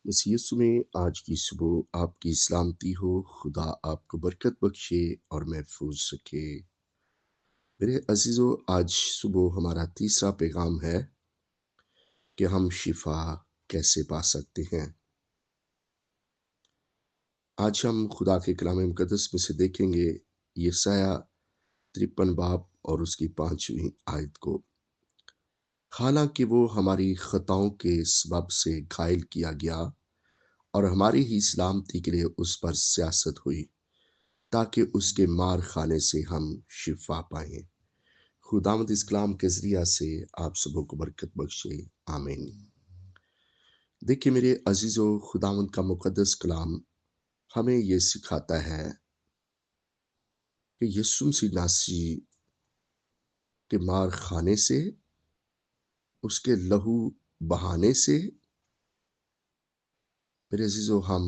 مسیح یسوع میں آج کی صبح آپ کی سلامتی ہو، خدا آپ کو برکت بخشے اور محفوظ رکھے۔ میرے عزیزو، آج صبح ہمارا تیسرا پیغام ہے کہ ہم شفا کیسے پا سکتے ہیں۔ آج ہم خدا کے کلام مقدس میں سے دیکھیں گے یسایہ 53 باب اور اس کی 5ویں آیت کو۔ حالانکہ وہ ہماری خطاؤں کے سبب سے گھائل کیا گیا اور ہماری ہی سلامتی کے لیے اس پر سیاست ہوئی، تاکہ اس کے مار خانے سے ہم شفا پائیں۔ خداوند اس کلام کے ذریعہ سے آپ سبوں کو برکت بخشے، آمین۔ دیکھیے میرے عزیزو، خداوند کا مقدس کلام ہمیں یہ سکھاتا ہے کہ یسوع مسیح ناصری کے مار خانے سے، اس کے لہو بہانے سے میرے عزیزو ہم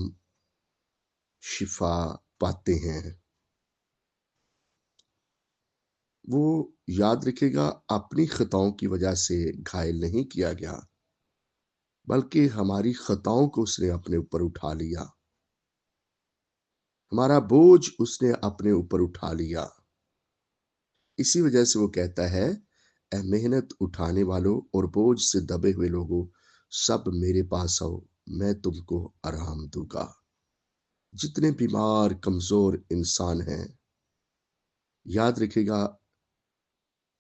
شفا پاتے ہیں۔ وہ یاد رکھے گا، اپنی خطاؤں کی وجہ سے گھائل نہیں کیا گیا، بلکہ ہماری خطاؤں کو اس نے اپنے اوپر اٹھا لیا، ہمارا بوجھ اس نے اپنے اوپر اٹھا لیا۔ اسی وجہ سے وہ کہتا ہے، اے محنت اٹھانے والوں اور بوجھ سے دبے ہوئے لوگوں، سب میرے پاس آؤ، میں تم کو آرام دوں گا۔ جتنے بیمار کمزور انسان ہیں، یاد رکھے گا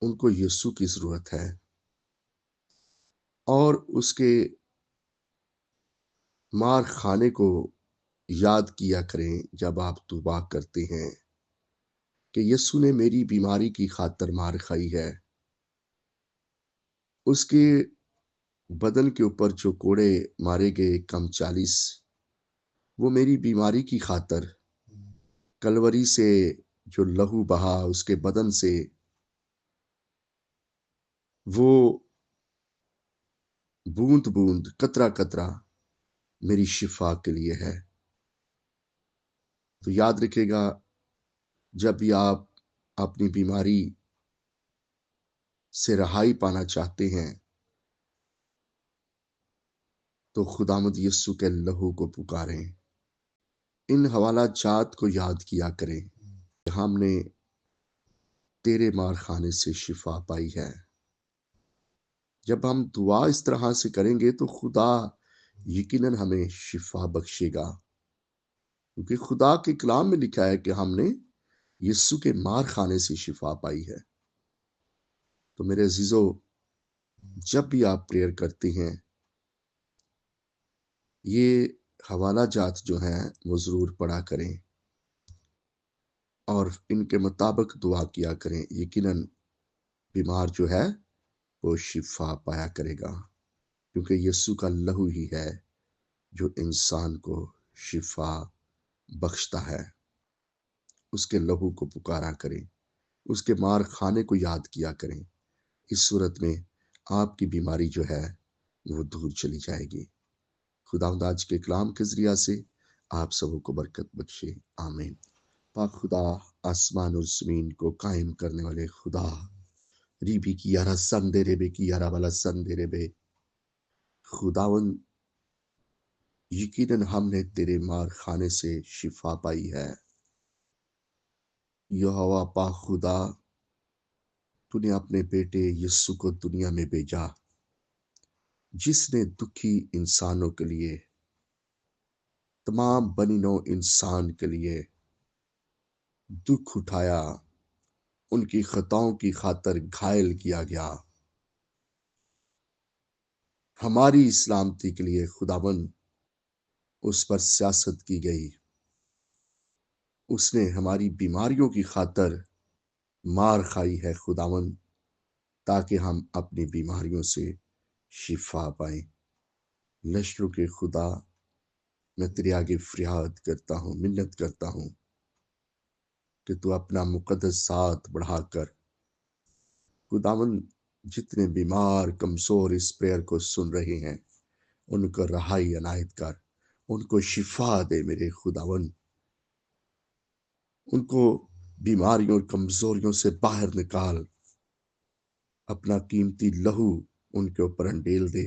ان کو یسوع کی ضرورت ہے، اور اس کے مار خانے کو یاد کیا کریں جب آپ توبہ کرتے ہیں کہ یسوع نے میری بیماری کی خاطر مار کھائی ہے۔ اس کے بدن کے اوپر جو کوڑے مارے گئے کم 40، وہ میری بیماری کی خاطر، کلوری سے جو لہو بہا اس کے بدن سے، وہ بوند بوند قطرہ قطرہ میری شفا کے لیے ہے۔ تو یاد رکھے گا، جب بھی آپ اپنی بیماری سے رہائی پانا چاہتے ہیں تو خداوند یسوع کے لہو کو پکاریں، ان حوالہ جات کو یاد کیا کریں کہ ہم نے تیرے مار خانے سے شفا پائی ہے۔ جب ہم دعا اس طرح سے کریں گے تو خدا یقیناً ہمیں شفا بخشے گا، کیونکہ خدا کے کلام میں لکھا ہے کہ ہم نے یسوع کے مار خانے سے شفا پائی ہے۔ تو میرے عزیزو، جب بھی آپ پریئر کرتے ہیں، یہ حوالہ جات جو ہیں وہ ضرور پڑھا کریں اور ان کے مطابق دعا کیا کریں۔ یقیناً بیمار جو ہے وہ شفا پایا کرے گا، کیونکہ یسوع کا لہو ہی ہے جو انسان کو شفا بخشتا ہے۔ اس کے لہو کو پکارا کریں، اس کے مار خانے کو یاد کیا کریں۔ اس صورت میں آپ کی بیماری جو ہے وہ دور چلی جائے گی۔ خداوند آج کے کلام کے ذریعہ سے آپ سبوں کو برکت بخشے، آمین۔ پاک خدا، آسمان اور زمین کو قائم کرنے والے خدا، ریبی کی یارا سندے ریبے کی یارا والا سندے ریبے، خداوند یقیناً ہم نے تیرے مار خانے سے شفا پائی ہے۔ یہوہ پاک خدا، تو نے اپنے بیٹے یسوع کو دنیا میں بھیجا، جس نے دکھی انسانوں کے لیے، تمام بنی نوع انسان کے لیے دکھ اٹھایا، ان کی خطاؤں کی خاطر گھائل کیا گیا، ہماری سلامتی کے لیے خداوند اس پر سیاست کی گئی، اس نے ہماری بیماریوں کی خاطر مار کھائی ہے خداوند، تاکہ ہم اپنی بیماریوں سے شفا پائیں۔ لشکروں کے خدا، میں تیرے آگے فریاد کرتا ہوں، منت کرتا ہوں کہ تو اپنا مقدس ساتھ بڑھا کر خداوند جتنے بیمار کمزور اس پریئر کو سن رہے ہیں ان کو رہائی عنایت کر، ان کو شفا دے میرے خداوند، ان کو بیماریوں اور کمزوریوں سے باہر نکال، اپنا قیمتی لہو ان کے اوپر انڈیل دے،